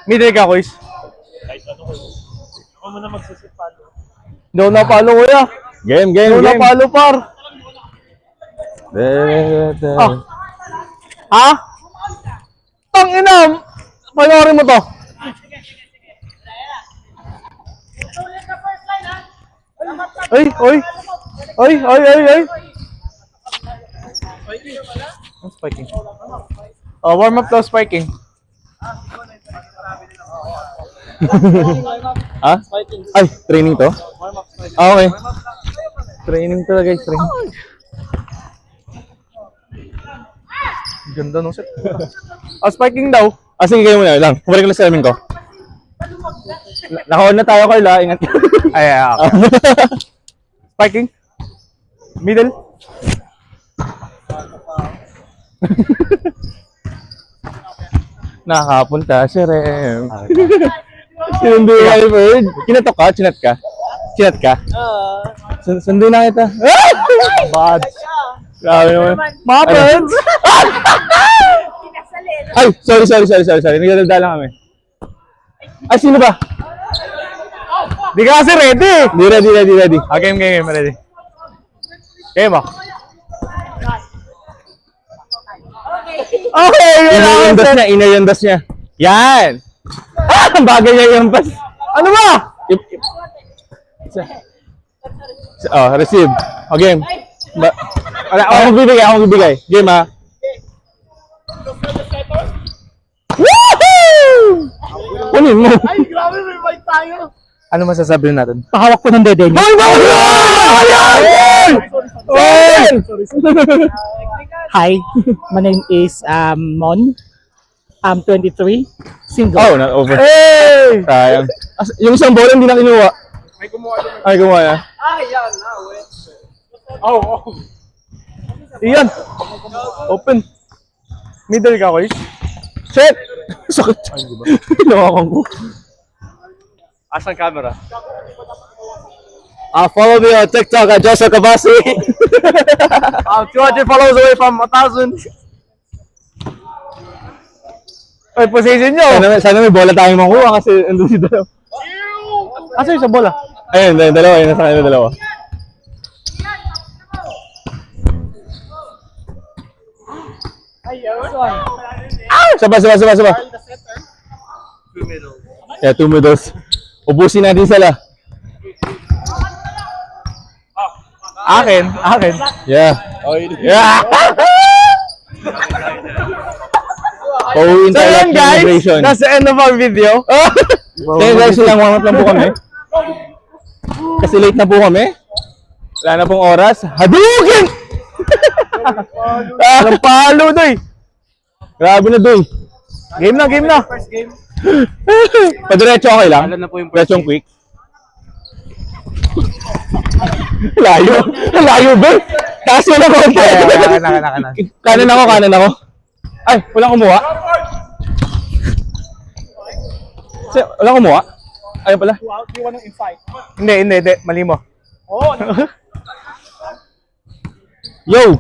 Middle ka, Kois. Kahit ano ko. Ako muna magsisipalo. Hindi ako napalo, kuya. Game, Hindi ako napalo, par. Ha? Tangina! Panoorin mo to. Ay, oy. Oy, oy, oy, oy. Spiking. Oh, warm up daw, spiking. Ha? Ay, training to? Okay. Training talaga, guys. Training. Ganda nung set. Oh, spiking daw. Sige, kayo muna lang. Kumalik lang sa amin ko. Naka-on na tayo, Carla. Ingat. Ay, okay. Spiking. Middle. Nakapunta si Rem. Sinundo ka, Bird. Kinatok ka? Chinat ka? Chinat ka? Sundo na kita. Bad. Grabe naman. Mga birds! Ay, sorry. Nagdadala lang kami. Ay, sino ba? Di ka kasi ready. Di ready. Game. Ready. Game mo. Okay, Inay yung das niya. Yan! Ang bagay niya yung pass. Ano ba? Oh, receive. O, game. Ako magbibigay. Game, ha? Woohoo! Kunin mo. Ay, grabe, may bike tayo. Ano masasabi natin? Pahawak ko ng dede niyo. Hi, my name is Mon. I'm 23, single. Oh, not over. Hey! Sayang. Yung isang bola hindi na kinuha. May kumuha doon. Ay, kumuha na. Yan na, wait. Oh. Iyan. Open. Middle ka, Kois. Shit! Sakit. Hinawakan ko. Asan camera? Follow me on TikTok at Joseph Kabasi. I'm 200 followers away from 1,000. Ay, position nyo. Sana may bola tayong makuha kasi andun si dalawa. Asa yung sa bola? Ayun, dalawa. Ayun, nasa kanila dalawa. Saba. Yeah, 2 middles. Ubusin natin sila. Akin. Yeah. Yeah. Pauwiin So tayo yun ng guys, celebration. that's the end of our video. Kaya guys, warm up lang po kami. Kasi late na po kami. Wala na pong oras. Hadouken! Walang palo, doy. Grabe na doy. Game na. First game. Padiretso okay lang? Alam na po yung Diretsong quick. Layo ba? Taas mo na konti. Kanan ako. Ay, walang kumuha. Walang kumuha? Ayun pala. You wanna invite? Hindi. Mali mo. Oo. Yo!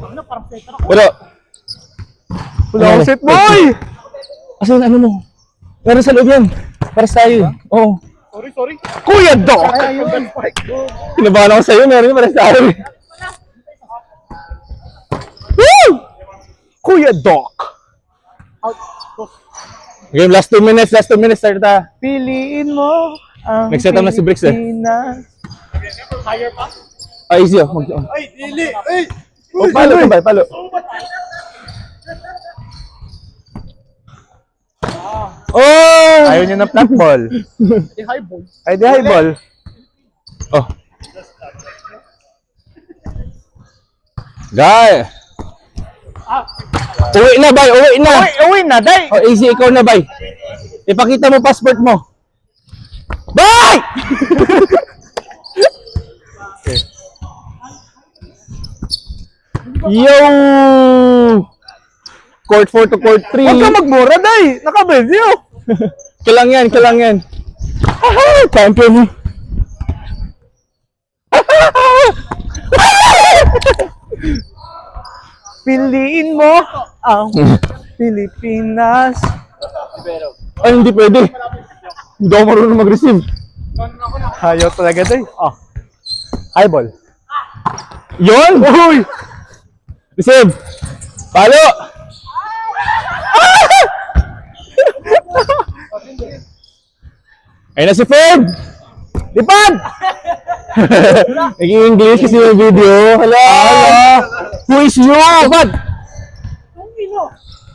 Wala. Wala akong set, boy! Asan ano mo? Meron sa loob yan. Para sa'yo. Oo. Sorry. Kuya Doc! Kinabahan ako sa'yo. Meron yung para sa'yo. Woo! Kuya Doc! Game, last 2 minutes. Start ta. Piliin mo ang Nag-set up na si Bricks, eh. Pilipinas. Higher pa? Easy oh. Ay, dili. Ay! Palo. Oh! Ayaw niyo ng flat ball. High ball. Ay, di high ball. Oh. Guy. Uwi na, bay. Uwi na, day! Oh, easy, ikaw na, bay. Ipakita mo passport mo. Bay! Yo! Court 4 to court 3. Huwag ka magmura, day! Naka-video! Kalang yan. Champion. Piliin mo ang Pilipinas. Ay, hindi pwede. Hindi ako marunong mag-receive. Ayaw talaga day. Oh. Highball. Yun! Uy! Receive! Palo! Ayun na si Ferd! Lipad! Nag-i-English kasi yung video. Hello! Who is you? Lipad!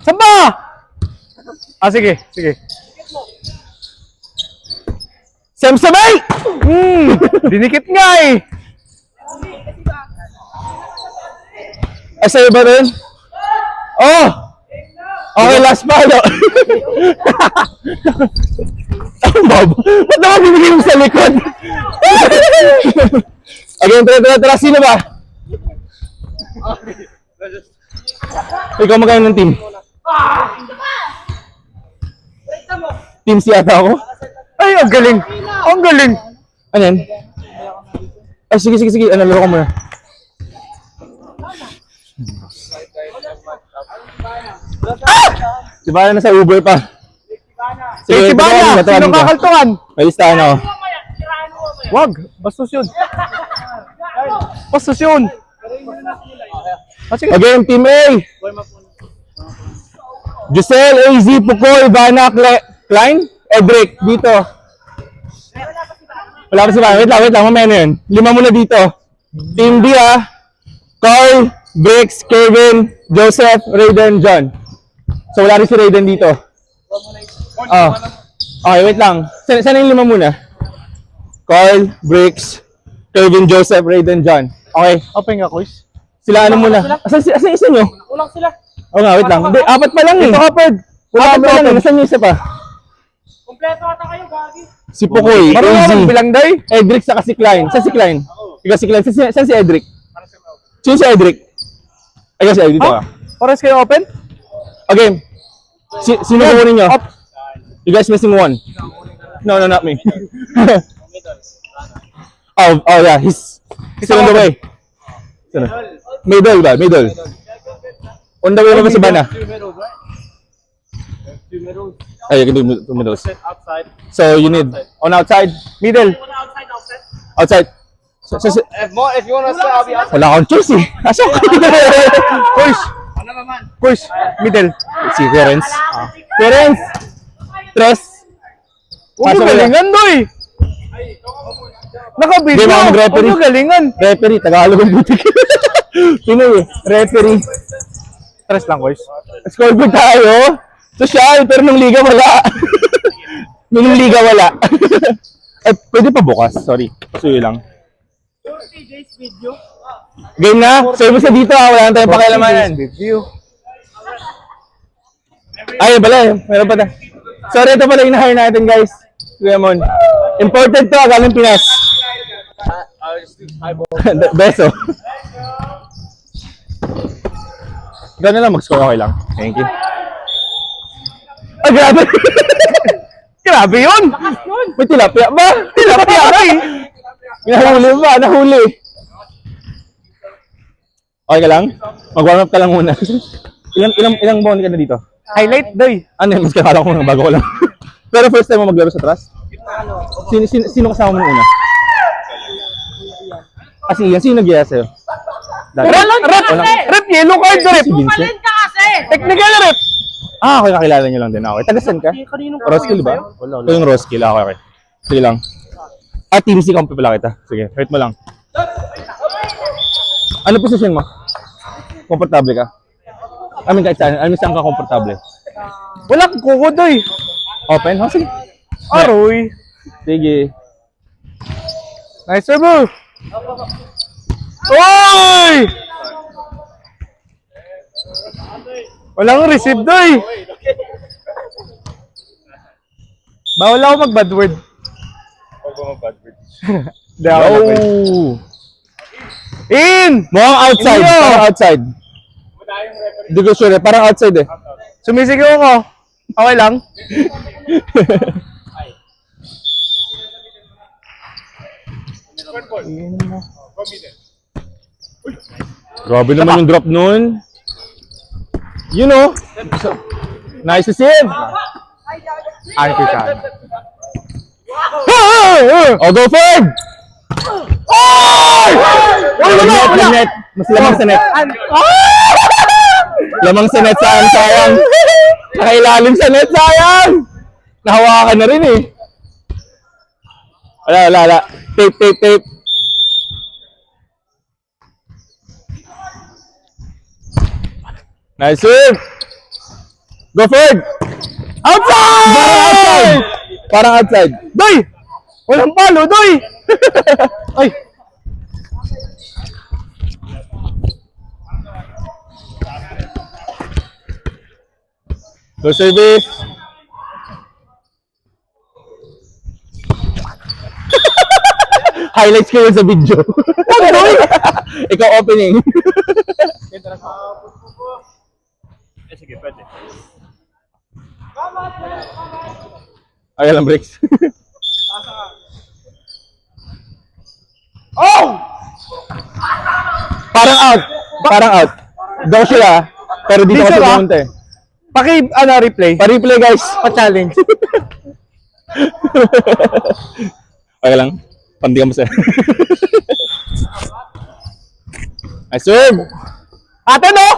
Saan ba? Ah, sige. Sige. Samsabay! Dinikit nga eh. Ay, sa'yo ba rin? Oh! Okay, last palo. Ang bobo. Ba't naman bibigay mo sa likod? Again, tara. Sino ba? Ikaw magkano ng team? Team C ata ako? Ay, ang galing. Ang galing. Ano yan? Ay, sige. Ano, laro ka muna. Si Bana nasa Uber pa. Sige, si Bana. Sino kakaltuhan? May listahan ako. Wag. Bastos yun. Bastos yun. Ah, sige. Again, Team A. Giselle, AZ, Pukoy, Bana, Klein, Edric, dito. Wala pa si Bana. Wait lang. Mamaya na yun. 5 muna dito. Team B, Carl, Briggs, Kevin, Joseph, Raiden, John. So wala rin si Raiden dito. Okay, wait lang. Sana yung 5 muna? Carl, Briggs, Kevin, Joseph, Raiden, John. Okay. Open nga, quiz. Sila ano muna? Asan isa nyo? Ulang sila. Oo nga, wait lang. Hindi, 4 pa lang eh. Ito, Kaped. Wala 4 pa lang eh. Nasaan yung isa pa? Kompleto ata kayo, Gagi. Si Pukoy, Marunong AZ, ka bilang day. Edric, saka si Klein. Saan si Klein? Ikaw si Klein. Saan si Edric? Sino si Edric? Ikaw si Edric dito Oh, ka. pares kayo open? Okay. Sino kukunin nyo? You guys missing one. No, not me. oh yeah, he's still on the way. Sino? Middle ba? Middle. On the way naman si Bana. Ay, you can do two middles. Outside. So you need on outside, middle, outside. So, If you wanna stay, I'll be outside. wala akong choice eh. Asa ko? Quiz. Quiz. Middle. Si Terence. Terence! Tres! Huwag mo galingan, doy. Nakabidyo. Hindi, mga mag-referee. Huwag mo galingan. Referee, Tagalog ang butik. Pinoy eh. Referee. Stress lang, quiz. Scoreboard tayo. Social, pero nung liga wala. Nung liga wala. Eh, pwede pa bukas. Sorry. Pasuyo lang. Game na. Service na dito ha. Wala na tayong pakialamanan. Video. Ay, pala. Meron pa na. Sorry, ito pala yung na-hire natin, guys. Lemon. Imported to. Galing Pinas. Beso. Gano'n lang mag-score. Okay lang. Thank you. Ah, grabe! Grabe yun. May tilapia ba? Tilapia ba eh? Nahuli ba? Nahuli. Okay ka lang? Mag-warm up ka lang muna. Ilang buwan ka na dito? Highlight, doy. Ano yun? Mas kakala ko nga bago ko lang. Pero first time mo maglaro sa trust? Sino kasama mo nung una? Ah, si Ian. Sino nag-iya sa'yo? Rep, yellow card, rep. Si Vincent? ka kasi! Technical rep. Ah, okay. Kakilala niyo lang din. Okay. Taga-san ka? Roskill ba? Ito yung Roskill. Okay. Sige lang. Ah, Team C kampi pala kita. Sige, hurt mo lang. Ano position mo? Komportable ka? I mean, kahit saan. Saan ka komportable? Wala kang kuko, doy. Open? Oh, sige. Aroy. Sige. Nice serve. Oy! Walang receive, doy. Bawal ako mag-bad word. Hindi ako mag-bad. Oh! In! Mukhang outside. Inyo! Parang outside. Hindi ko sure. Parang outside eh. Sumisigaw ako. Okay lang. Grabe naman yung drop nun. You know. Nice to save. Anti ka. Oh, go forward! Oh! Net. Mas lamang sa net. Lamang sa net, sayang. Nakailalim sa net, sayang. Nahawakan na rin eh. Wala. Tape. Nice serve! Go forward! Outside! Parang outside. Doy! Walang palo, Doy! Ay! Go service! Highlights ko yun sa video. Ikaw opening. Sige, pwede. Ay, alam breaks. Oh! Parang out. Daw sila, pero dito Dito kasi ba? pumunta eh. Replay. Pa-replay guys. Pa-challenge. Okay lang. Pandi ka mo sir. Nice serve! Ate, no?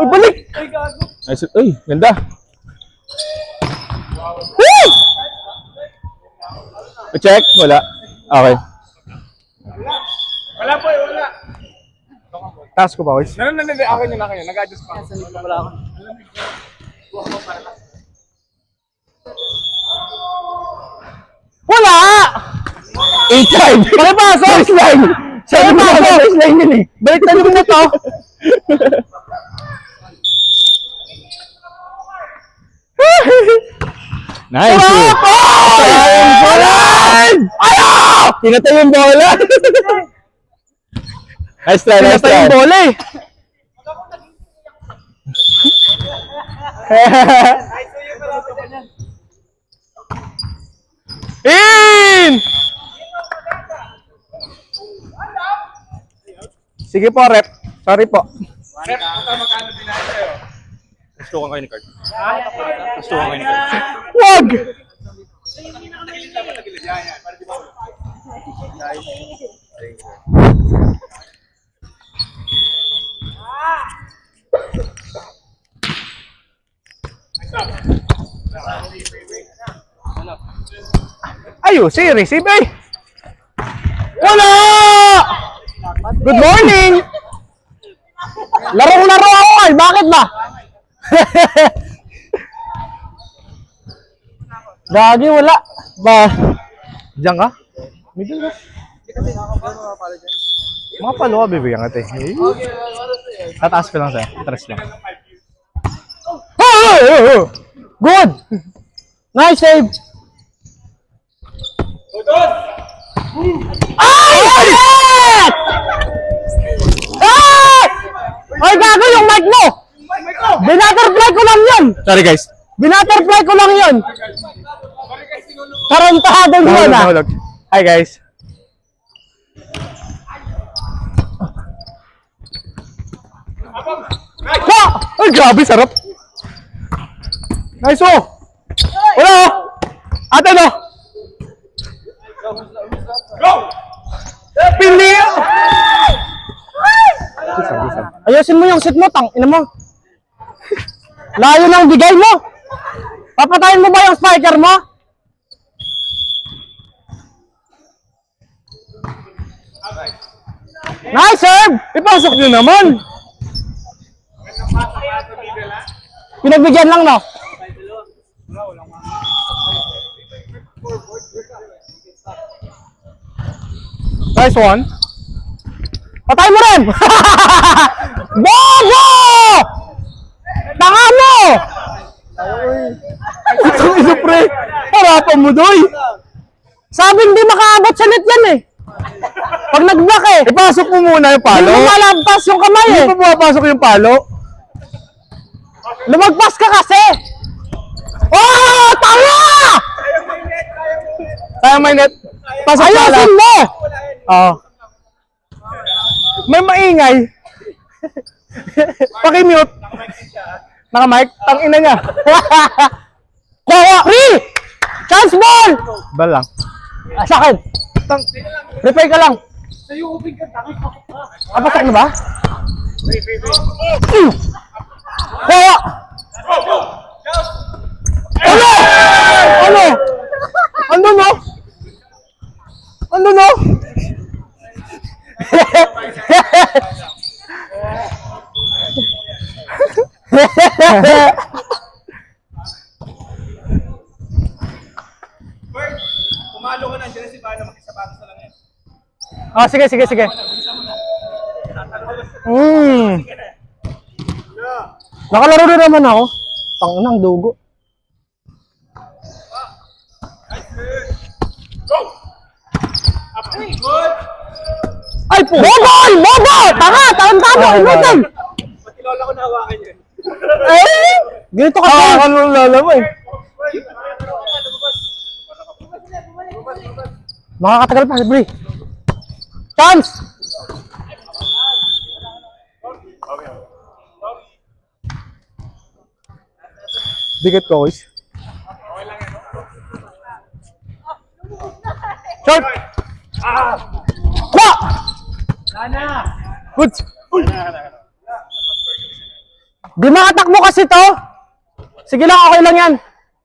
Uy, balik! Nice serve. Uy, ganda. Woo! Check? Wala. Okay. Wala po eh, wala. Task ko ba, boys? Akin yun. Nag-adjust pa. Wala! 8-5! Palipasok! First line! Sabi mo sa first line yun eh. Balik na naman na to. Nice! Sarap! Sayang bola! Ayaw! Pinatay yung bola! Nice try. Pinatay yung bola eh. In! Sige po, rep. Sorry po. Rep, magkano binahin sa'yo? Gusto ko kayo ni Card. Wag! Ayusin, receive eh. Wala! Good morning! Larong-laro ako ay, bakit ba? Gagi, wala. Ba? Diyan ka? Middle ka? Mga palo ka, bibigyan ka, te. Tataas ko lang sa'yo. Interest lang. Good! Nice save! Ay! Shit! Ay! Ay, gago yung mic mo! Binutterfly ko lang yun! Sorry guys. Binutterfly ko lang yun! Tarantado yun ah! Hi guys! Ay, grabe, sarap! Nice oh! Wala oh! Ate no! Go! Pili! Ayusin mo yung sit mo, tang ina mo. Layo ng bigay mo. Papatayin mo ba yung spiker mo? Nice serve! Ipasok nyo naman. Pinagbigyan lang no? Nice one. Patay mo rin! Bobo! Tanga mo! Ito pre, harapan mo doy. Sabi hindi makaabot sa net yan eh. Pag nag-block eh. Ipasok mo muna yung palo. Hindi mo malabas yung kamay eh. Hindi mo pumapasok yung palo. Lumagpas ka kasi. Oh! Tanga! Kaya may net. Pasok pala. Ayusin mo! Oo. May maingay. Paki-mute. Naka-mic? Tang ina niya. Kuha! Re! Chance Chance ball! Bal lang. Sa akin. Prepare ka lang. Pasok na ba? Kaya! Ano? Ano? Ano no? Ano no? Pumalo ka na, dyan na si Bano, makisabatos na lang yan. Ah, sige. Nakalaro rin naman ako. Tangunang dugo. Ay po! Bobol! Bobo! Tanga! Tama! Inutin! Pati lola ko nahawakan yan. Eh! Ganito ka pa! Ano lola mo eh? Makakatagal pa, Bri. Chance! Dikit ko, guys. Short! Kwa! Good! Di makatakbo kasi to. Sige lang, okay lang yan.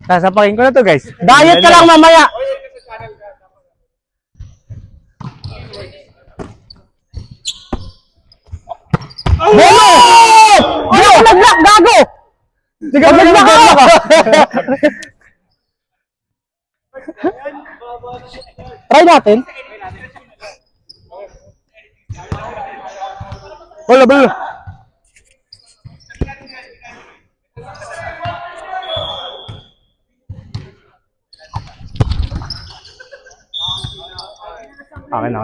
Sasapakin ko na to, guys. Diet ka lang mamaya. Bono! Ano ka nag-block, gago? Di ka nag-block ako! Try natin. Bola. Akin.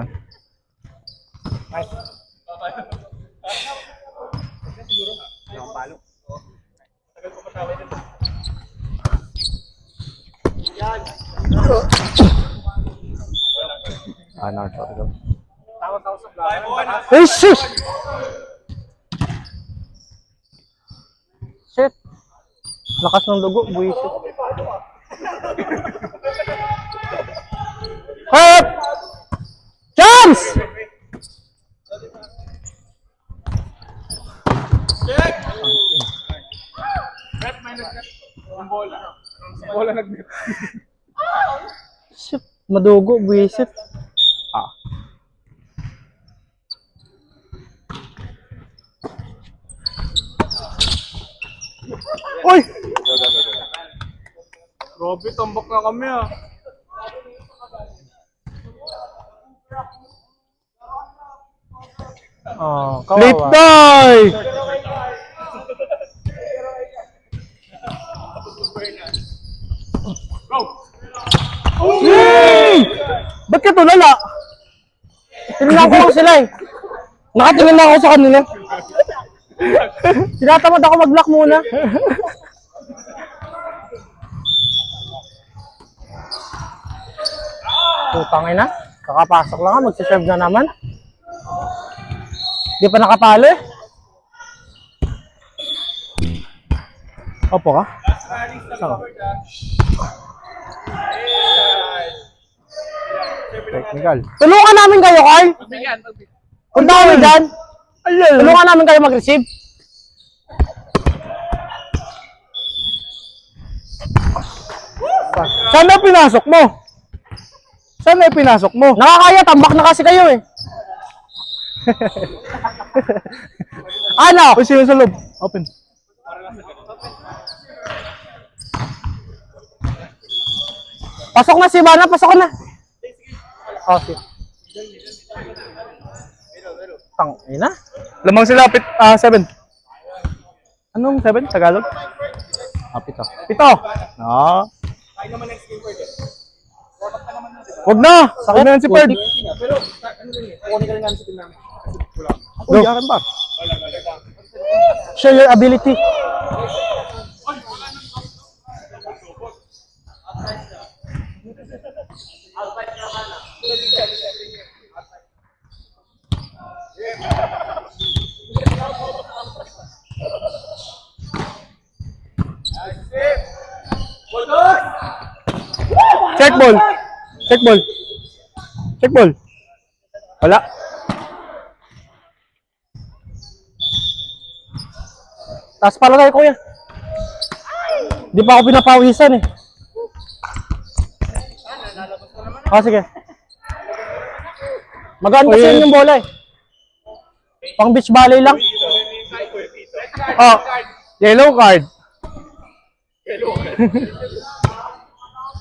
Sorry. Eh, shit! Shit! Lakas ng dugo, buwisit. Hop! Chance! Shit! Madugo, buwisit. Uy! Grabe, tombok na kami ah. Oh, Late kawawa. die! Ba't ka tulala? Tinignan ko lang sila eh. Nakatingin na ako sa kanila. Tinatamad ako mag-block muna. Putang ina. Kakapasok lang nga, magsiserve na naman. Di pa nakapalo eh. Opo ka? Saan ka? Technical. Tulungan namin kayo, Carl. Punta kami dyan. Tulungan namin kayo mag-receive. Saan na pinasok mo? Nakakaya, tambak na kasi kayo eh. Ano? Uy, sino sa loob? Open. Pasok na si Bana, pasok na. Oh, sige. Tang ina. Lamang sila, 7. Anong 7? Tagalog? Pito. 7. Ah. Wag na! Sakit na yan si Perd. Uy, akin ba? Show your ability. Check ball. Check ball. Check ball. Wala. Taas pala tayo, kuya. Di pa ako pinapawisan eh. Sige. Magaan kasi yun yung bola eh. Pang beach volley lang. Yellow card.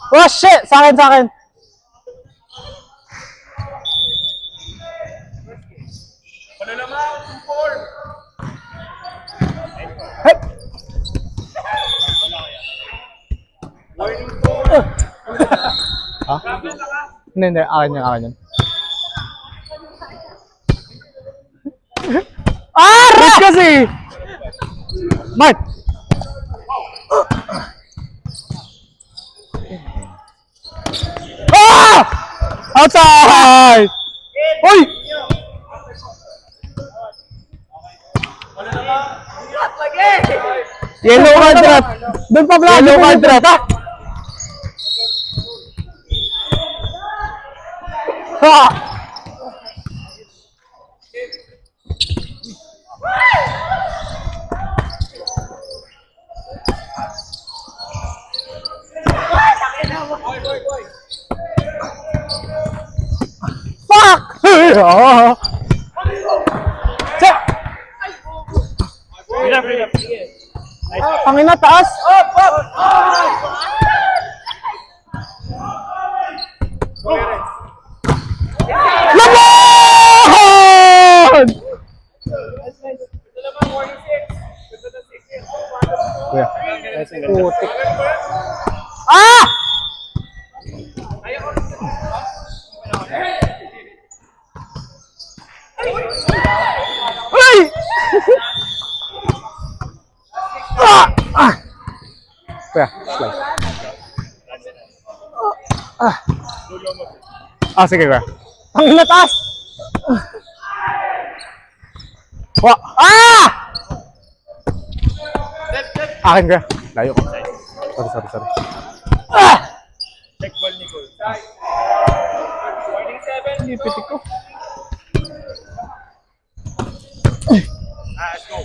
Oh shit! Sa akin. Hey! Hindi. Akin yan. Red kasi! Mark! Outside! Uy! Yellow card trap! Doon pa vlog. Yellow card trap! Fuck! Pangina, taas! Lamon! Putik. Ah! Uy! Kuya, slice. Sige kuya. Pangina, taas! Akin kuya. Layo ko. Sorry. Check ball ni Cole. Warning 7. Pitik ko. Let's go.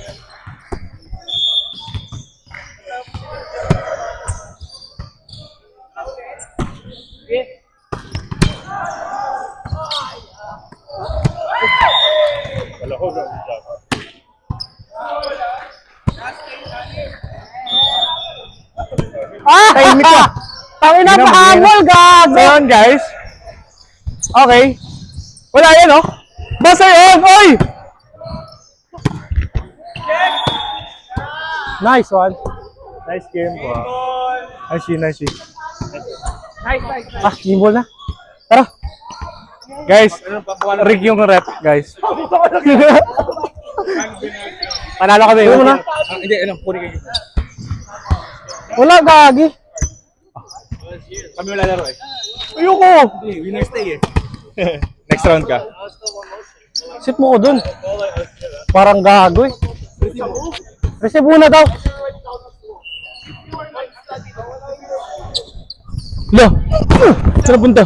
Wala ko na. Tahimik ka. Pangina, pahabol, gago! So yun guys. Okay. Wala yan oh. Basta yun. Oy! Nice one. Nice game po. Nice. Gimbal na. Tara. Guys, rig yung rep, guys. Panalo kami. Ano na? Hindi, puri kayo. Wala, gagi. Kami wala laro eh. Ayoko. Winner stay eh. Next round ka. Sit mo ko dun. Parang gago eh. Receive muna daw. Lo! Saan punta?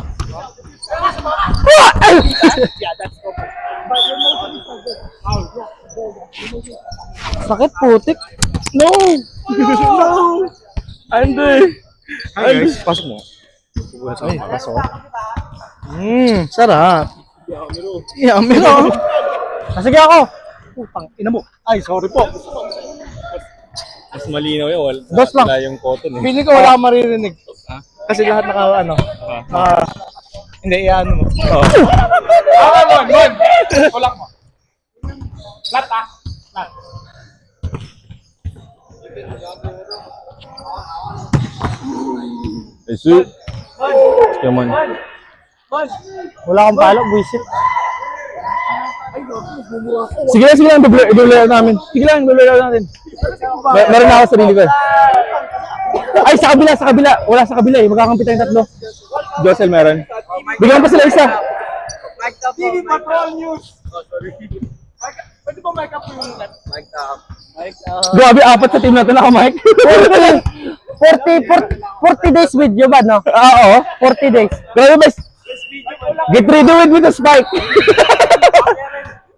Sakit, putik. No! Andy! Hi guys, pasok mo. Ay, pasok. Sarap. Yamiro. Sige ako. Putang ina mo. Ay, sorry po. Mas malinaw yun. Dos lang. Wala yung cotton eh. Pili ko wala akong maririnig. Kasi lahat naka, hindi, iyan mo. Oo. Kulak mo. Lat ah. Lat. Isu. Come on. Wala akong palo, buisit. Sige lang, i-blur namin. Sige lang, i-blur natin. Meron na ako sarili ko. Ay, sa kabila. Wala sa kabila eh. Magkakampi tayong tatlo. Josel meron. Bigyan pa sila isa. TV Patrol News. Grabe, apat sa team natin naka-mic. 40 days with you ba, no? Oo. 40 days. Grabe, best. Get ready with the spike.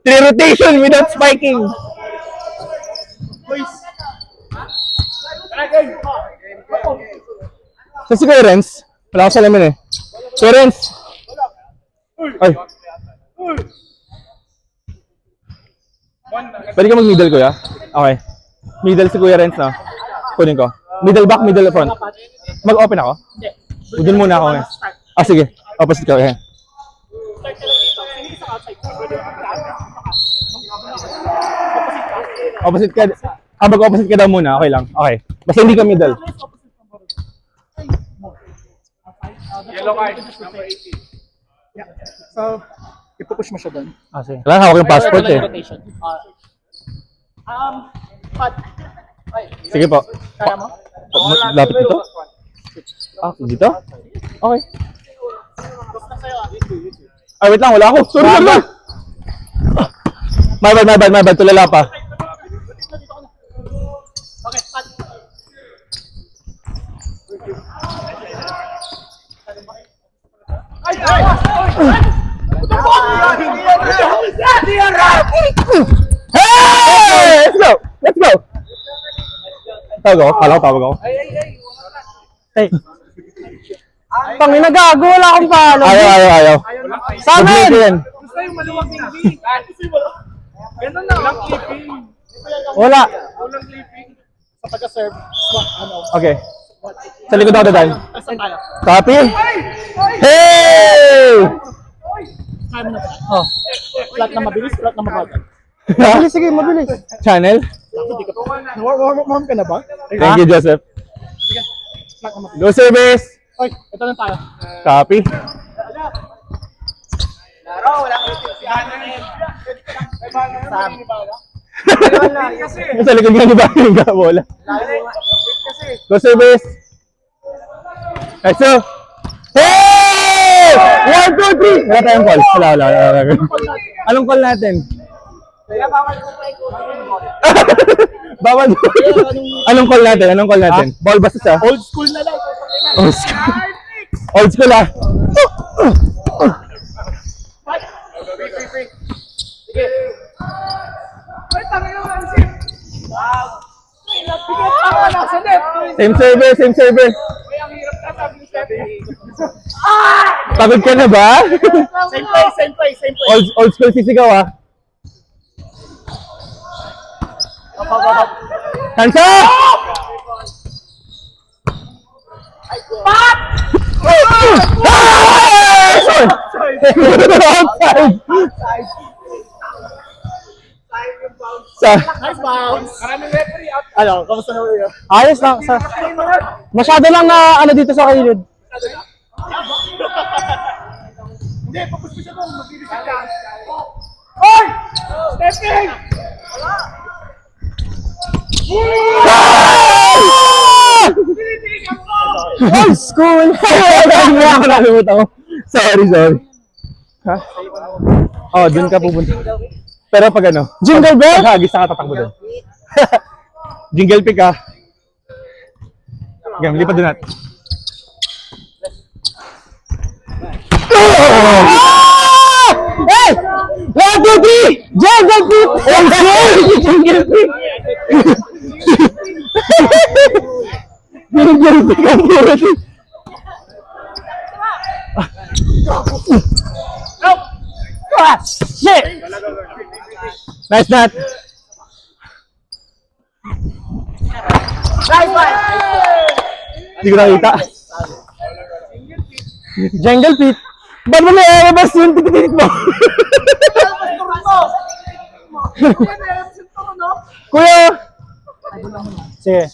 3 rotation without spiking. So si Kuya Renz, wala ko sa lamin eh. Kuya Renz. Ay. Pwede ka mag-middle, Kuya? Okay. Middle si Kuya Renz, no? Kunin ko. Middle back, middle front. Mag-open ako? Doon muna ako ngayon. Ah, sige. Opposite ka. Okay. Opposite ka. Ah, mag-opposite ka daw muna. Okay lang. Okay. Basta hindi ka middle. Yellow card, number 18. So, ipupush mo siya doon. Ah, sige. Kailangan hawak yung passport eh. Rotation. Pat. Sige po. Kaya mo? Lapit dito? Ah, dito? Okay. Ay, wait lang. Wala ako. Sorry, sorry. My bad. Tulala pa. Okay, pat. Hey! Let's go! Tawag ako? Kala ko tawag ako. Hey. Pangina gago, wala akong palo. Ayaw. Sa amin! Mag-break yan. Gusto yung maluwag hindi. Ganun na. Walang clipping. Wala. Walang clipping. Sa pagka-serve, ano? Okay. Sa likod ako dadaan. Saan tayo? Copy. Hey! Kaya mo na ba? Oh. Flat na mabilis, flat na mabagal. Mabilis, sige, mabilis. Channel. Warm ka na ba? Thank you, Joseph. Flat na mabilis. Go service. Oy, ito na tayo. Copy. Sa likod nga ni Bobby yung bola. Go service. Let's go. Hey! 1, 2, 3! Wala tayong call. Wala. Anong call natin? Bawal. Anong call natin? Ball basta siya. Old school na lang. Old school ah. Same server. Pagod ka na ba? Same play. Old school sisigaw ah. Tansa! Outside! Nice bounce. Maraming referee out. Ano, kamusta na ulit? Ayos lang. Masyado lang na ano dito sa kilid. Hindi, focus mo siya doon. Mabilis siya. Oy! Stepping! Old school! Nakalimutan ko. Sorry. Ha? Oh, dun ka pupunta. Pero pag ano? Jingle bell? Pag hagis na tatakbo dun. Jingle pick ah. Game, lipat dun natin. Hey! 1, 2, 3! Jingle beat! Old school! Jingle beat! Jingle pick ang puro. Ah, shit! Nice nut. Hindi ko nakita. Jingle beat! Ba't mo na-erebas yung tikitik mo? Kuya! Sige.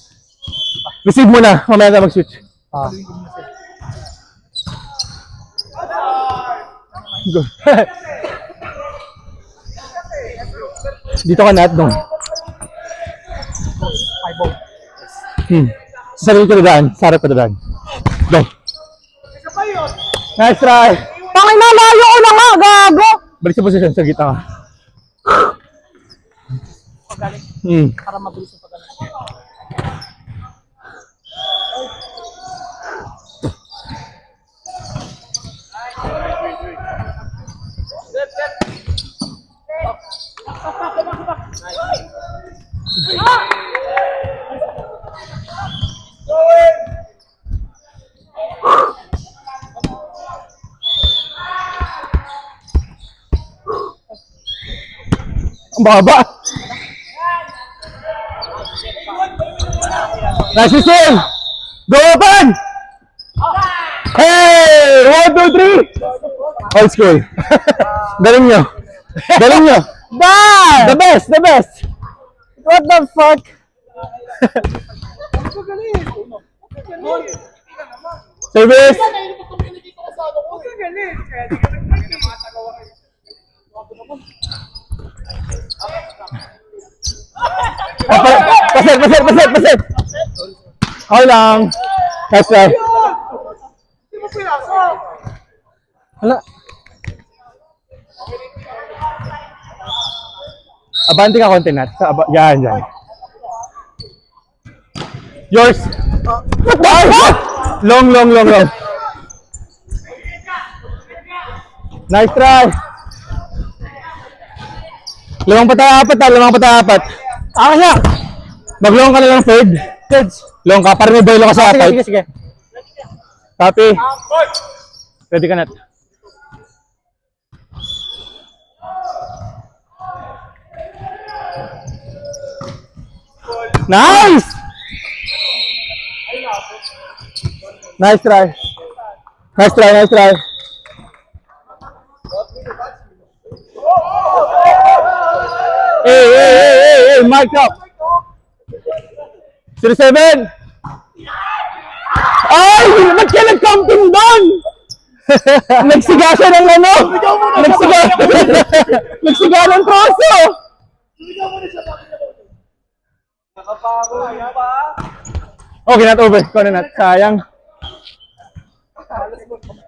Receive mo na. Mamaya na mag-switch. Ah. Go. Dito ka na at doon. Sa sarili ko dadaan. Sa harap ko dadaan. Go. Nice try. Pangina, layo ko na nga, gago! Balik sa position. Sa gitna ka. pagaling. Hmm. Para mabilis yung pagaling. Ang baba. Nice whistle. Go open. Hey! 1, 2, 3. Old school. Galing nyo. Galing nyo. Bye! The best, the best. What the fuck? Service. Pasit. Okay lang. Nice try. Hala. Abante ka konti, Nat. Yan. Yours. Long. Nice try. Lamang patay apat. Siya. Mag-long ka na lang third. Long ka, para may bailo ka sa apat. Sige. Copy. Ready ka, Nat. Nice! Nice try. Hey, mic up. 07. Ay! Ba't ka nag-camping doon? Nagsiga siya ng ano? Nagsiga ng troso! Okay, not over. Ikaw na, Nat. Sayang.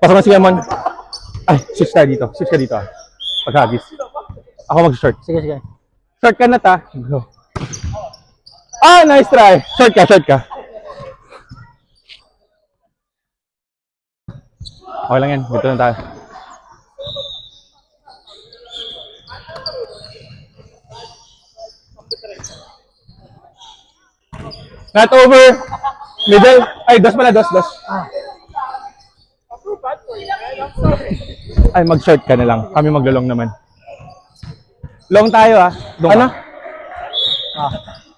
Pasok na si Yamon. Ay, switch tayo dito. Switch ka dito. Paghagis. Ako mag-short. Sige. Short ka, Nat, ha? Go. Nice try. Short ka. Okay lang yan. Dito na tayo. Not over. Middle. Ay, dos. Ay, mag-short ka na lang. Kami maglalong naman. Long tayo, ah. Ano?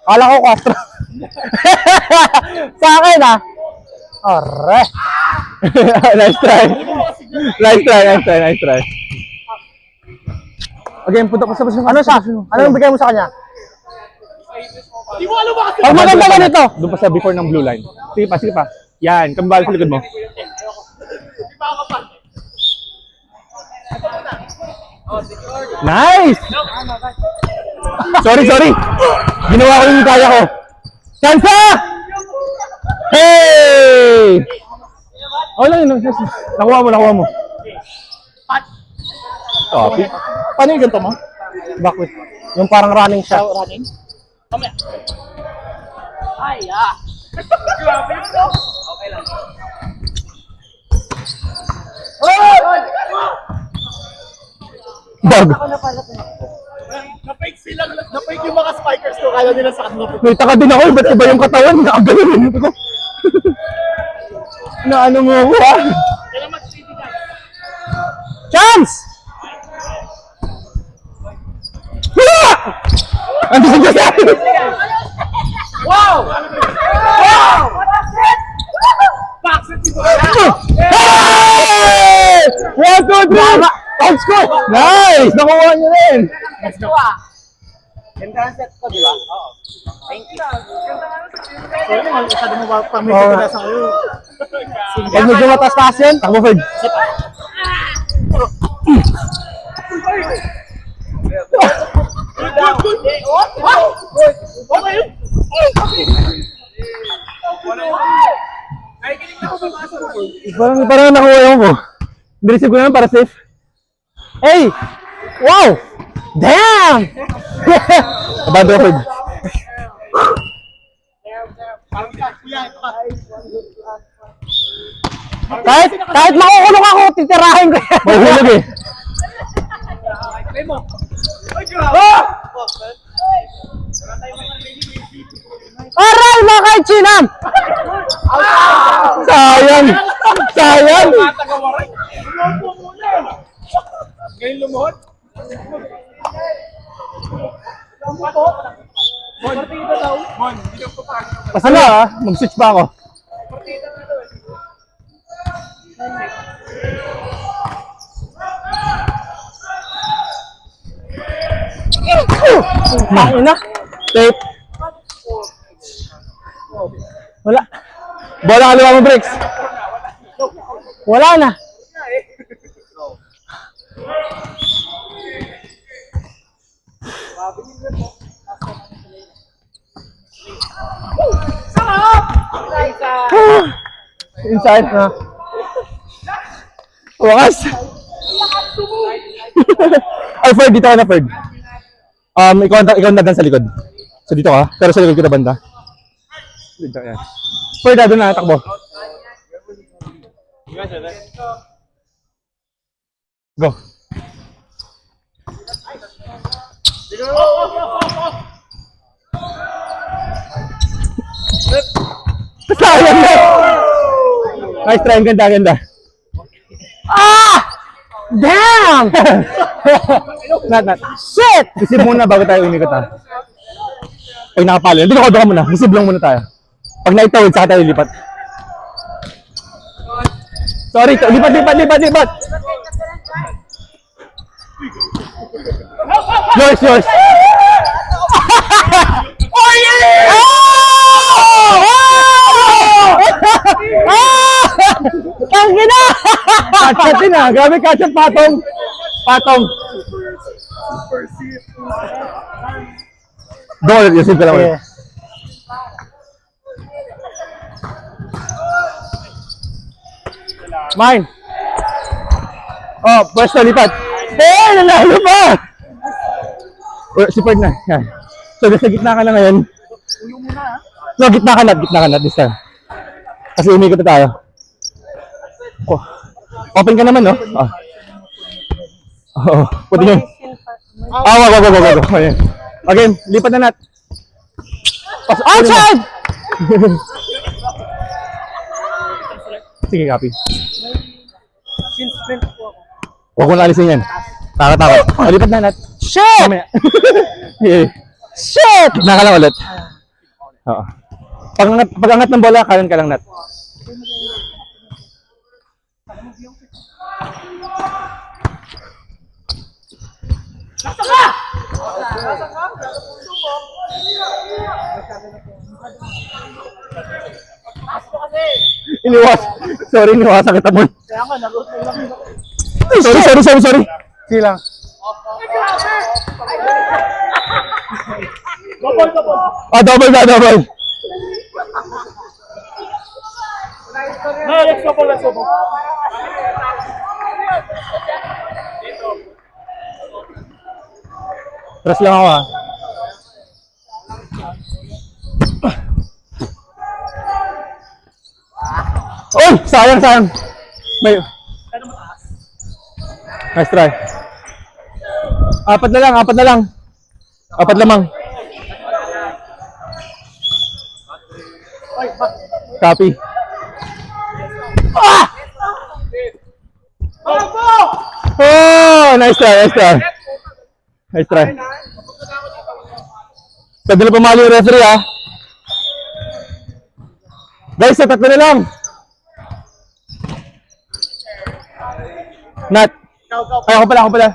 Kala ko 4. Sa akin Arre. Nice try. Okay, punta pa sa Ano siya? Anong bigay mo sa kanya? Di mo alam ba kasi? Pag maganda ka nito. Doon pa sa before ng blue line. Sige pa. Yan, kambal sa likod mo. Nice! Sorry. Ginawa ko yung kaya ko. Chance! Hey! Okay lang yun. Nakuha mo. Copy. Paano yung ganito mo? Backward. Yung parang running shot. Running? Mamaya. Grabe yun, no? Okay lang. Bag. Napake yung mga spikers ko. Kaya nila sa kanila. May taka din ako. Ba't iba yung katawan? Nakagalan. Na ano mo ako, ha? Kailan mag-3D guys? Chance! Ando sa Diyos! Wow! Backset si Hey! 1, 2, 3! Old school! Nice! Nakuha niyo rin! Ganda ang set ko, di ba? Oo. Thank you. Sorry, masyado mo ba pamilya ko na sa kayo? Pag medyo matas-taas yan, takbo Ferd. Parang nakuha mo. Nireceive ko naman para safe. Hey! Wow! Damn! Abando ka, Ferd. Kahit makukulong ako, titirahin ko yan. Mahulog eh. Aray, mga kaitsinam! Sayang! Sayang! Ngayon lumuhod. Mon, partida daw. Mon, hindi ka papasok. Ano mag-switch pa ako. Partida na daw. Tayo na. Tape. Wala. Bola kaliwa mo, Bricks. Wala na. Inside na. Wakas. Ay, Ferd, dito ka na, Ferd. Ikaw na sa likod. So dito ka, pero sa likod kita banda. Dito ka. Ferd, doon na, takbo. Go. Sayang na! Nice try, ang ganda. Ah! Damn! Nat. Shit! Receive muna bago tayo umikot ha. Pag nakapalo, dito ka muna. Receive lang muna tayo. Pag naitawid, saka tayo lipat. Sorry, lipat. Yours. Oh yeah! Ang gina! Catch din ha. Grabe catch up, patong. Doon, receive ka lang ulit. Mine. Oh, pwesto, lipat. Nanalo pa! Si Ferd na. Yan. So, sa gitna ka na ngayon. No, gitna ka na this time. Kasi umikot na tayo. Oh. Open ka naman, no? Oh. Oo. Puti yun. Wag. Ayan. Again, lipat na nat. Outside! Sige, copy. Huwag mo na alisin yan. Takot. Lipat na nat. Shit! Mamaya. Shit! Gitna ka lang ulit. Oo. Pag angat ng bola, kanan ka lang nat. Iniwasan kita mo. Sorry. Sige lang. Double. Let's go. Trust lang ako ha. Uy! Sayang. Nice try. Apat na lang. Apat lamang. Copy. Oh! Nice try. Pwede na pumali yung referee ha. Guys, sa tatlo na lang. Nat. Ay, ako pala.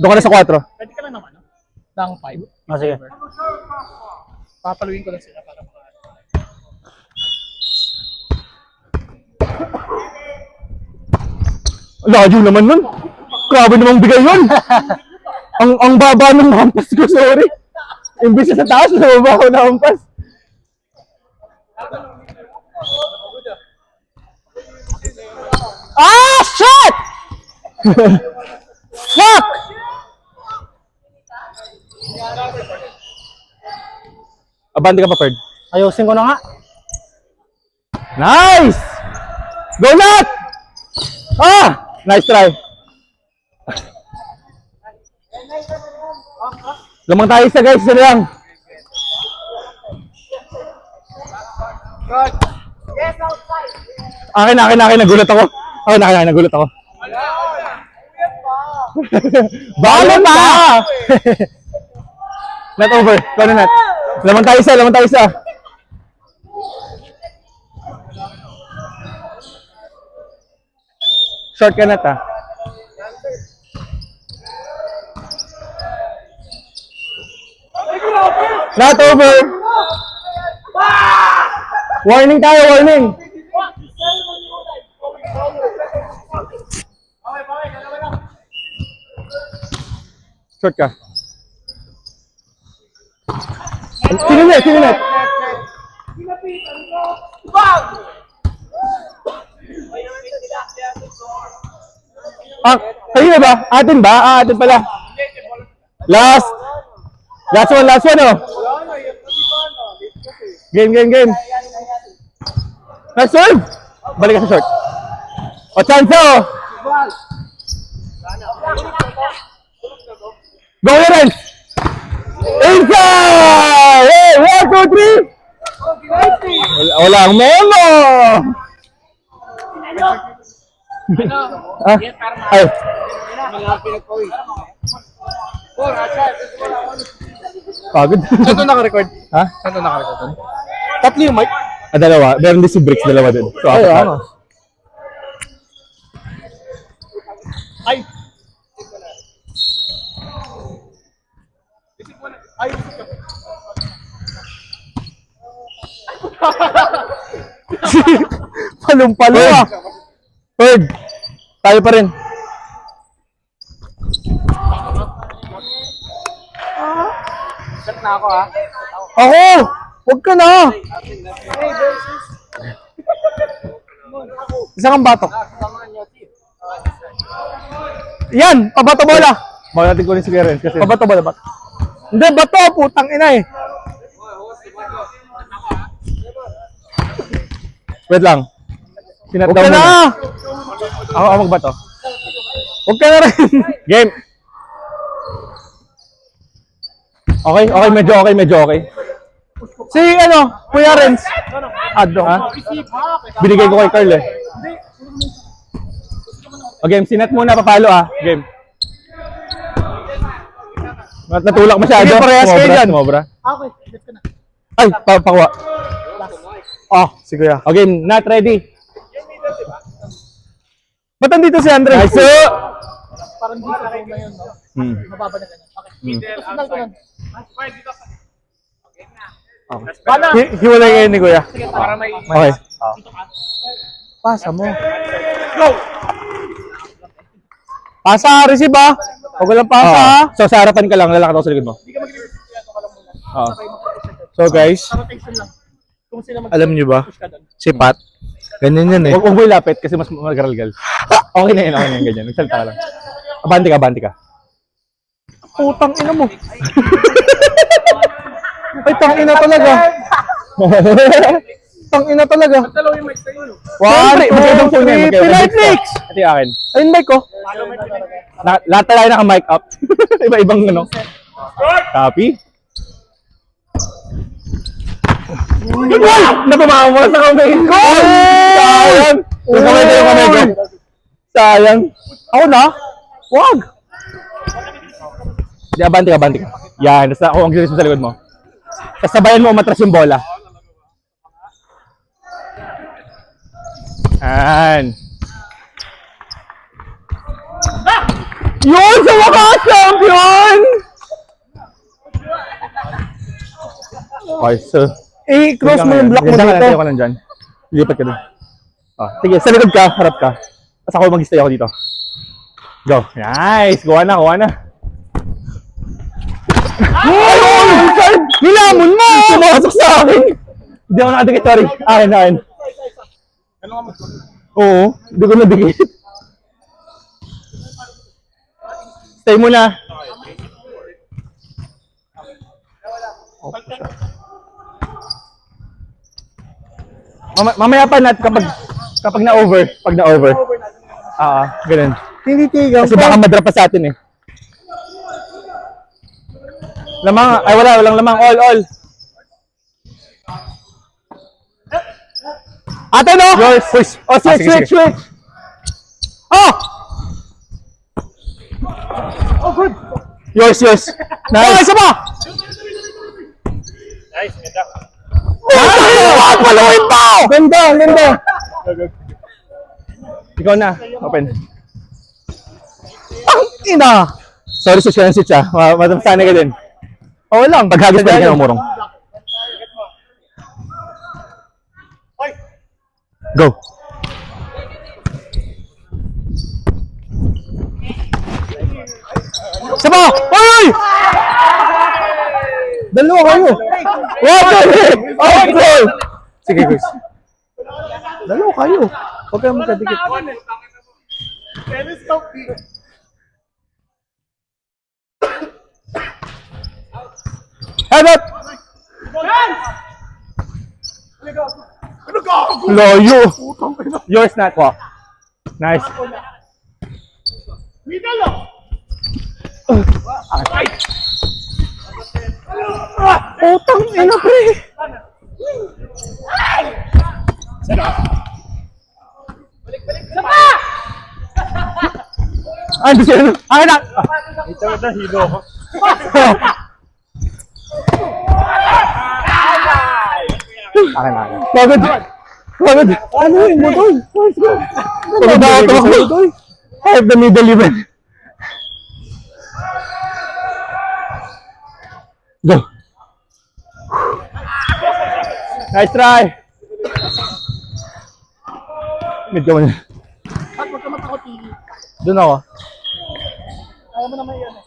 Doon ka na sa 4. Pwede ka lang naman, no? Dang 5. Sige. Papaluin ko lang sila para maka... Layo naman nun. Grabe namang bigay yun. ang baba ng hampas ko, sorry. Imbis na sa taas, nababa ko na hampas. Ah, shit! Fuck! Abante ka pa, Ferd. Ayusin ko na nga. Nice! Go, Nat! Ah! Nice try. Lamang tayo isa, guys. Isa na lang. Akin. Nagulat ako. Nagulat ako. Balo pa! Not over. Ikaw na, Nat. Lamang tayo isa. Short ka, Nat, ah. Not over. Warning tayo, warning. Short ka. Sino net? Ah, kayo na ba? Atin ba? Ah, atin pala. Last one, oh. Game. Nice serve! Balik ka sa short. O, chance, oh! Go, Lawrence! Inside! Hey, 1, 2, 3! Walang memo! Ah? Ay. Pagod. Saan ito naka-record? Ha? Saan ito naka-record? Tatlo yung mic? Ah, dalawa. Meron din si Bricks, dalawa din. So, Ay, apat. ano? Ay! Ay! Palong-palo ah. Third. Tayo pa rin. Set na ako, ha? Ako! Huwag ka na! Isa kang bato. Yan! Pabato bola! Baka natin kunin si Karen kasi... Pabato bola ba? Hindi, bato! Putang ina eh! Wait lang. Sinat daw muna. Ako magbato. Huwag ka na rin. Game. Okay, medyo okay. Si Kuya Renz. Ado, ha? Binigay ko kay Carl eh. O game, sinet muna, papalo ah. Game. Natulak masyado. Sige, parehas kayo dyan. Sumobra. Okay, let's go na. Ay, pakuha. Oh, sige ya. Okay, not ready. Ba't nandito si Andre? Nice! Parang di sa akin na yun, no? Mababa na ganyan. Okay. Personal ko yan. Hiwalay kayo ni Kuya. Sige, para may... Okay. Pasa mo. Go! Pasa, receive ah. Huwag lang pasa ah. So sa harapan ka lang, lalakad ako sa likod mo. Hindi ka mag-release kaya ito ka lang muna. Oo. Sabay mag-protect ka. So guys, Rotation lang. Kung sino mag- alam niyo ba? push ka doon. Si Pat, ganyan yan eh. Huwag mo ilapit kasi mas magaralgal. Okay na yun, ganyan. Nagsalita ka lang. Abante ka. Putang ina mo. Ay, tangina talaga. Tangina talaga. Dalawa yung mic sa inyo. 1, 2, 3, Pinay Flix! Ito yung akin. Ayun, mic ko. Lahat tayo naka-mic up. Iba-ibang Copy. Napamama mo sa kamay ko! Sayang! Yung kamay ko. Sayang. Ako na? Wag. Di, abante ka. Yan, basta ako ang gilis mo sa likod mo. Tapos sabayan mo umatras yung bola. Yan. Yun! Sa wakas, champion! Okay, so... I-cross mo yung block mo dito. Tayo ka lang dyan. Lipat ka dun. Ah, sige, sa likod ka, harap ka. Tapos ako mag-stay ako dito. Go. Nice! Kuha na. Ay! Nilamon mo! Sumasok sa akin! Hindi ako nakadikit, sorry. Akin. Oo, hindi ko nadikit. Stay muna. Mamaya pa natin kapag na-over. Pag na-over. Ganun. Tinitigan Kasi ko. baka madrap pa sa atin eh. Lamang, ay wala, walang lamang. All. Ate no? Yours. Push. Oh, switch. Oh! Oh, good. Yours. Nice. Oh, isa pa! Nice, ganda. Nice! Paluin pa! Ganda. Ikaw na. Open. Ang ina! Sorry sa chance siya. Matapasana ka din. Oo lang. Paghagis pa rin ka ng umurong. Go. Saba! Oy! Dalawa kayo. Goal! Sige, guys. Dalawa kayo. Huwag kayong magkadikit. Tennis top. Headbutt! Ano gago? Loyo! Yours not walk. Nice. Middle oh. Utang ina pre! Ando siya. Akin na! Ito hilo ko. Akin na. Pagod! Ano yun mo doon? Pagod ako tumakbo. I have the middle even. Go! Nice try! Mid ka muna. At huwag ka matakot, Tini. Doon ako. Kaya mo naman yan eh.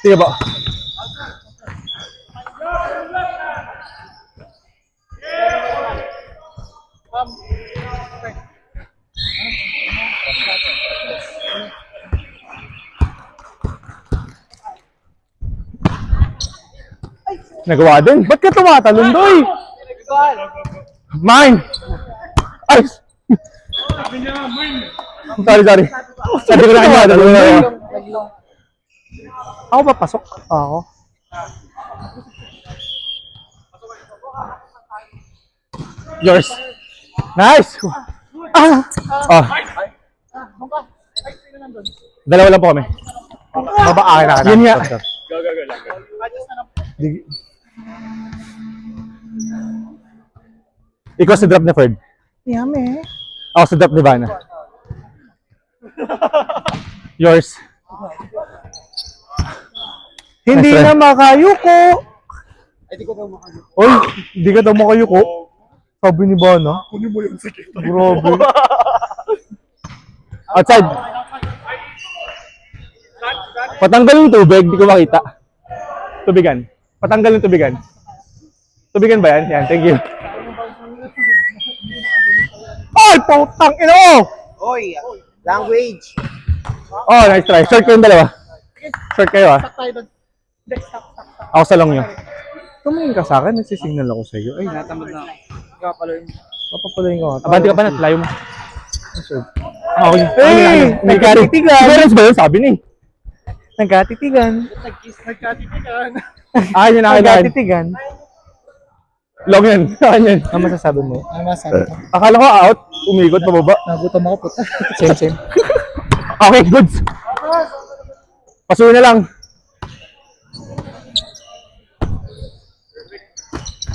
Sige ba? Okay. Nagawa din. Ba't ka tumatalon, Doy? Mine! Ay! Sorry. Sabi ko na kayo, tumatalon na ako. Ako papasok? Ako. Yours. Nice! Oh. Dalawa lang po kami. Babaan na. Yun nga. Ikaw sa drop ni Ferd. Yummy. Ako sa drop ni Vanna. Yours. Hindi Nice na makayuko. Oy, hindi ka daw makayuko. Sabi ni Vanna. Kunin mo yung sakit. Grabe. Outside. Patanggal yung tubig, di ko makita. Tubigan. Patanggal yung tubigan. Tubigan ba yan? Yan, thank you. Ay, putang ina mo! Oy, language. Oh, nice try. Short kayong dalawa. Short kayo ah. Stop tayo doon. Next, stop. Ako sa long nyo. Tumingin ka sa akin, nagsisignal ako sa iyo. Ay, Natamad na. Kapaloy mo. papapalayin ko. Abante ka pa na, layo mo. Ako yun. Hey! Nagkatitigan. Clearance ba yun? Sabi ni. Nagkatitigan. Nagkatitikan. Akin yun, akin. Nagkatitigan. Long yan. Akin yun. Ano masasabi mo? Ano masabi ko? Akala ko out, umikot pababa. Nagutom ako, puta. Same. Okay, goods. Pasuhin na lang.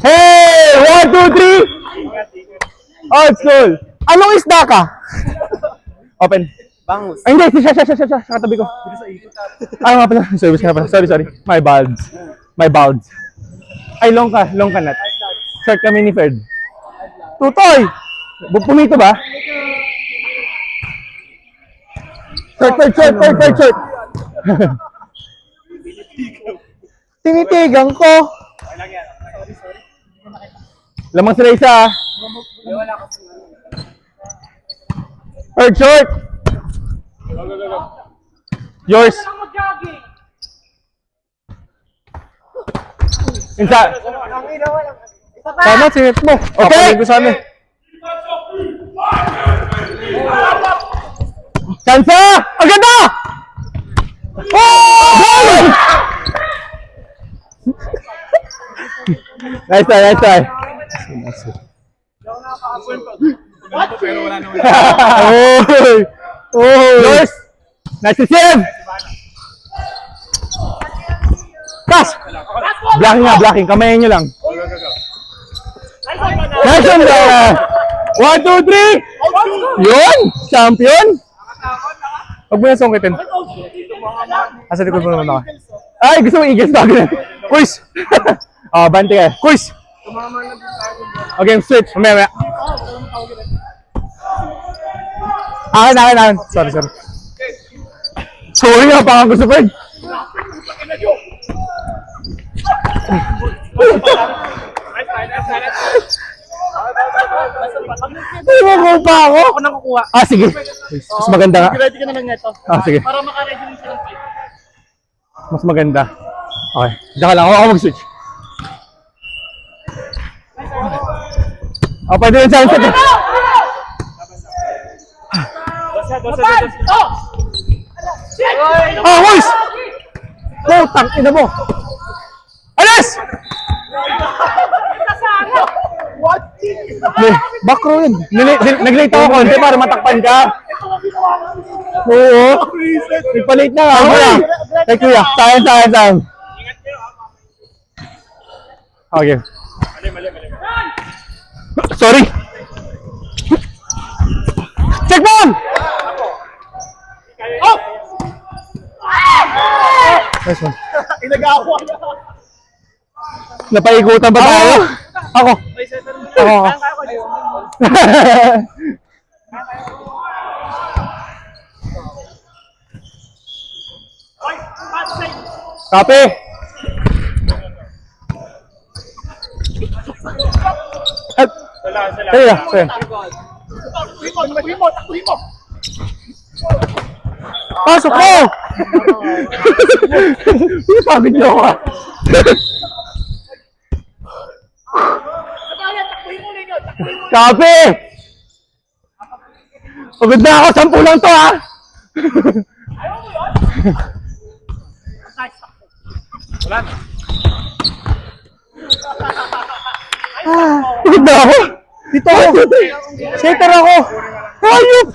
Hey! 1, 2, 3! Oh, it's cool. Anong isda ka? Open. Bangus. Ay, hindi. Siya. Sa katabi ko. Ay, nga pala. Service ka na pala. Sorry. My bad. Ay, long ka nat. Short kami ni Ferd. Tutoy! Pumito ba? Short. Tinitigan ko. Lamang sila isa. Ferd, short! Yours. Insa. Tama, sinit mo. Okay. Ko sa amin. Chansa! Ang ganda! Oh! Goal! Nice try, nice try. Oy! Oy! Nice! Nice to save! Pass! Blocking nga, blocking. Kamayin nyo lang. Nice one there! 1, 2, 3! Yun! Champion! Huwag mo na sungkitin. Asa likod mo naman ako. Ay, gusto mo i-guess bago na. Kuis! Oh, bante ka. Kuis! Okay, switch. Mamaya. Akin. Sorry. Sorry nga, baka gusto ko. Iwan ko pa ako. Ako nang kukuha. Ah, sige. Mas maganda nga. Ready ka na lang neto. Ah, sige. Para makaready din siya ng fight. Mas maganda. Okay. Diyan ka lang. Ako mag-switch. Oh, pwede rin chance ito. Oh, boys! Oh, tang ina mo. Alas! Back row yun. Nag-late ako konti para matakpan ka. Oo. Nagpa-late na nga. Ay, kuya. Sayang. Okay. Sorry. Check ball! Oh! Nice one. Inagawa. Napaikutan ba tayo? Ako. Copy. Sige. Takuhin mo. Pasok mo! Pagod niyo ako. Copy! Pagod na ako, 10 lang to ha! Pagod na ako! Dito ako! Setter ako! Hayop!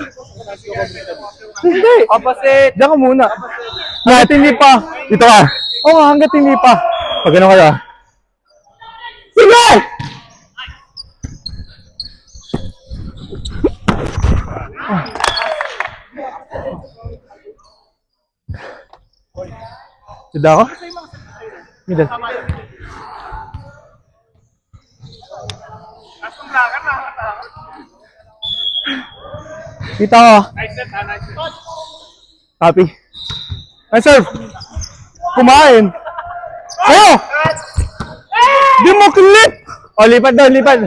Hindi! Opposite. Diyan ka muna. Hanggat hindi pa. Dito ka. Oo, hanggat hindi pa. Pag gano'n kayo. Sige! Dito ako? Middle. Kita ko. Copy. Nice serve. Kumain. Oh! Di mo clip! O, lipat doon, lipat.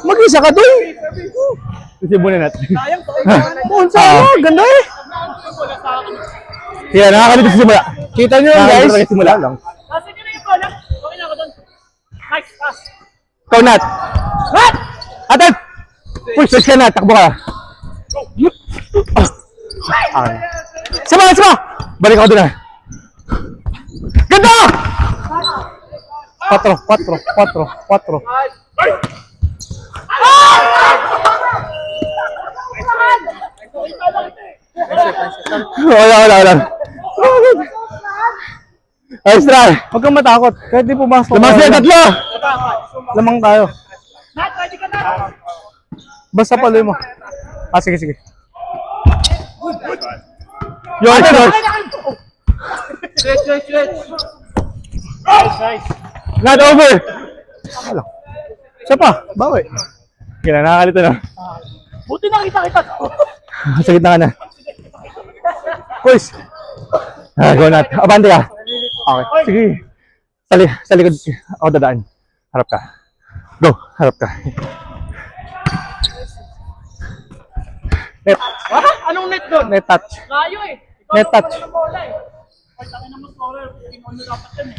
Mag-isa ka doon. Isibunin natin. Kung saan, ganda eh. Kaya nakakalito sa simula. Kita nyo yun guys. Simula lang. Sige na yung bola. Okay na ako doon. Nice pass. Ikaw Nat. Nat! Atat! Uy, switch ka na. Takbo ka. Okay. Sama! Balik ako doon na. Ganda! 4. Wala. Ayos try. Huwag kang matakot. Kahit di pumasok. Lamas na 3. Lamang tayo. Nat, ready ka na. Basta paloy mo. Ah, sige. Yours. Switch. Nice. Not over. Wala. Siya pa. Bawi. Kaya nakakalito na. Buti nakita kita. Sakit na ka na. Boys. Go Nat. Abante ka. Okay. Sige. Sa likod. Ako dadaan. Harap ka. Go. Harap ka. Net. Anong net doon? Net touch. Layo eh. Net touch. Ikaw bola eh. Ay, takin na mo scorer. Pinon mo dapat yan eh.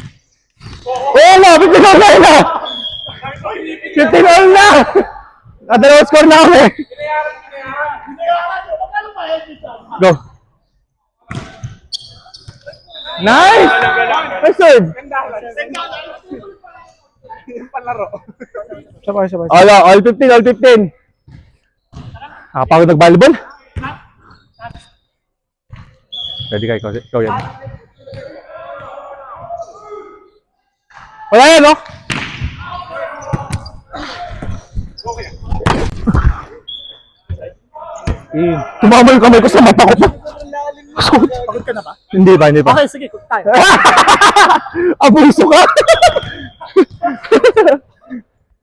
Oo nga. Bigyan na. 15 all na! Nakadalawang score na kami. Go. Nice! Nice serve. Sabay. All 15, all 15. Nakapagod nag-volleyball. Ready ka, ikaw yan. Wala yan, no? Tumama yung kamay ko sa mata ko pa. Pagod ka na ba? Hindi pa. Okay, sige, tayo. Abuso ka.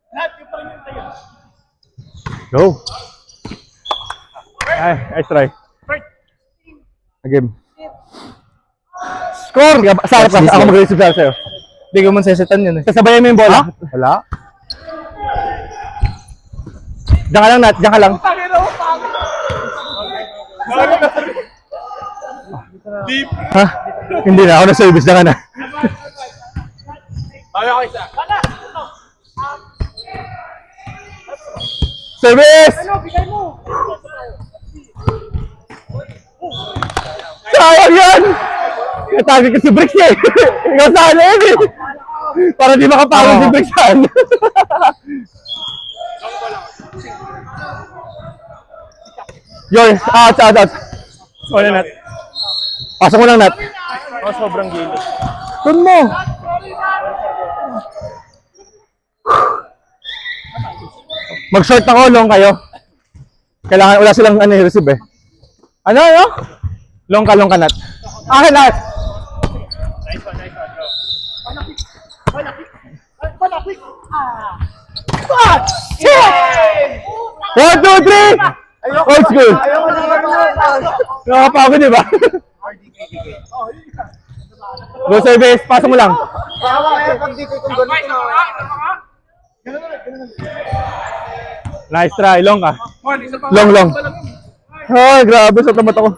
Lahat yung pa rin yung tayo. Go. Ay, nice try. Game. Score! Sa harap ka. Ako mag-receive sa'yo. Hindi ko man sesetan yun eh. Sasabayan mo yung bola. Wala. Diyan ka lang, Nat. Diyan ka lang. Ha? Hindi na. Ako na service. Diyan ka na. Service! Sayang yan! Natagay ka si Bricks eh. Ikaw sana yun eh. Para di makapagod si Bricks yan. Yoy, out. Wala, Nat. Pasok mo lang, Nat. Sobrang gilid. Tun mo. Mag-short ako, long kayo. Kailangan, wala silang receive eh. Ano? Long ka, Nat. Akin, Nat. One, two, three! Old school. Nakapagod, di ba? Go service, pasok mo lang. Nice try, long ka. Long. Ay, grabe sa tamat ako.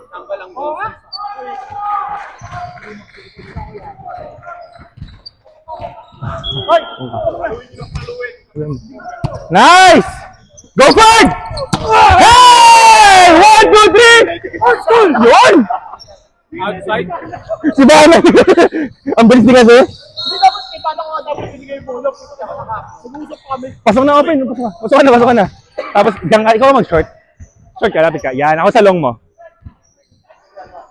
Nice! Go forward! Hey! 1, 2, 3! Old school! Yun! Outside? Si Bana. Ang bilis din kasi. Hindi dapat, paano ko nga dapat binigay yung bola? Sumusok kami. Pasok na open. Pasok ka na. Tapos, diyan ka, ikaw mag-short. Short ka, lapit ka. Yan, ako sa long mo.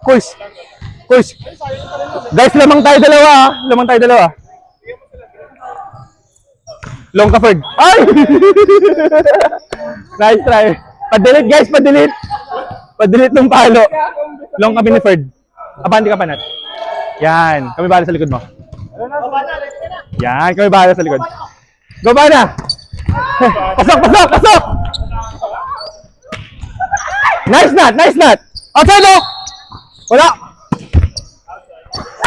Push. Guys, lamang tayo dalawa. Long ka, Ferg. Ay! Nice try. Padelete, guys, padelete. Padelete ng palo. Long kami ni Ferd. Abante ka pa, Nat. Yan. Kami bahala sa likod mo. Yan. Kami bahala sa likod. Go, Bana! Pasok! Nice, Nat! Outside, oh! Wala!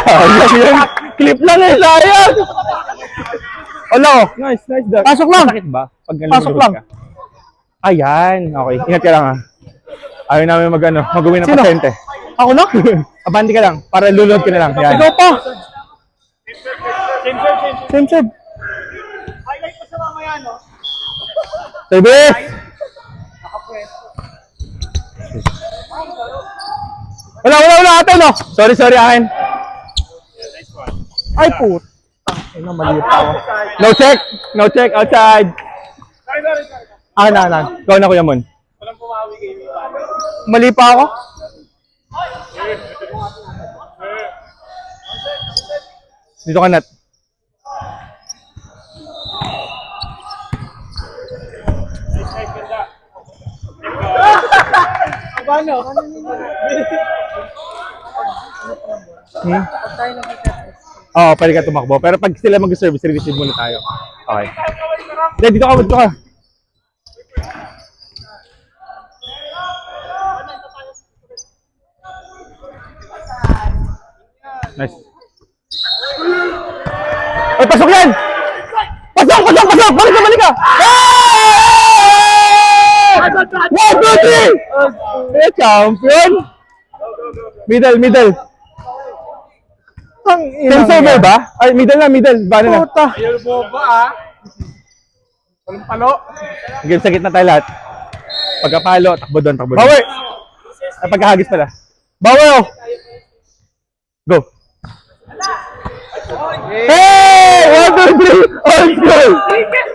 Sayang yun. Clip lang eh, sayang! Wala, oh. Nice dad. Pasok lang! Sakit ba? Pasok lang. Ayan. Okay. Ingat ka lang, ha. Ayaw namin mag-uwi ng pasyente. Ako na? Abante ka lang, para lulod ka na lang. Yan. Ikaw pa. Same. Highlight pa sa mamaya, no? Service! Wala ate, no? Sorry, akin. Ay, put. Ina, mali pa ako. No check, outside. Sorry. Na. Ikaw na, Kuya Mon. Walang pumawi kayo. Mali pa ako. Dito ka, Nat. Paano? Oo, pwede ka tumakbo. Pero pag sila mag-service, receive muna tayo. Okay. Dito ka. Nice. Ay, pasok yan! Pasok! Balik ka! Hey! 1, 2, 3! Eh, champion! Middle. Ang Team server ba? Ay, middle. Bano na? Puta. Ayaw mo ba, ah? Walang palo. Game sa gitna tayo lahat. Pagkapalo, takbo doon, takbo doon. Bawi! Ay, pagkahagis pala. Bawi oh! Go! Hey! 1, 2, 3! Old school!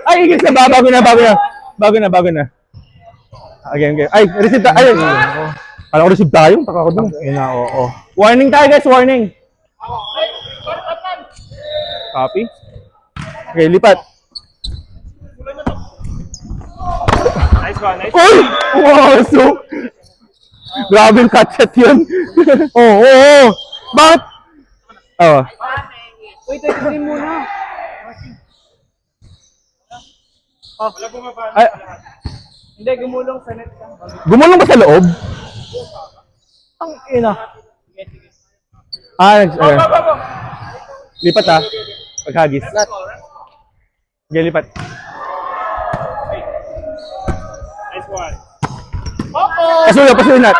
Ay, igis na ba? Bago na. Again. Ay, receive tayo. Ay, alam ko receive tayo. Taka ko dun. Oo. Warning tayo guys, warning. Copy. Okay, lipat. Nice one. Uy! Wow, so... Grabe yung cut shot yun. Oo. Bakit? Oo. Wait, ito muna. Ay, Hindi, gumulong sa net ka. gumulong ba sa loob? Ang ina. Lipat ah. Paghagis. Okay, lipat. Nice one. Pasuyo nat.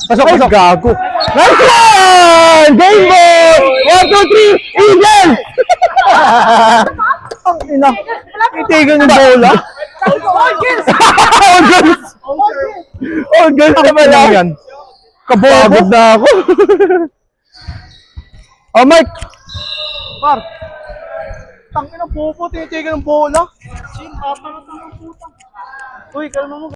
Pasok. Gago. Nice one! Game ball! 1, 2, 3! Eagles! Ang ina. Itigan yung bola. All girls na pala yan. Kababot na ako. Oh, Mike! Par! Tangin ang bobo, tinitigan ng bola. Sin, kapang ang puta. Uy, kalma mo.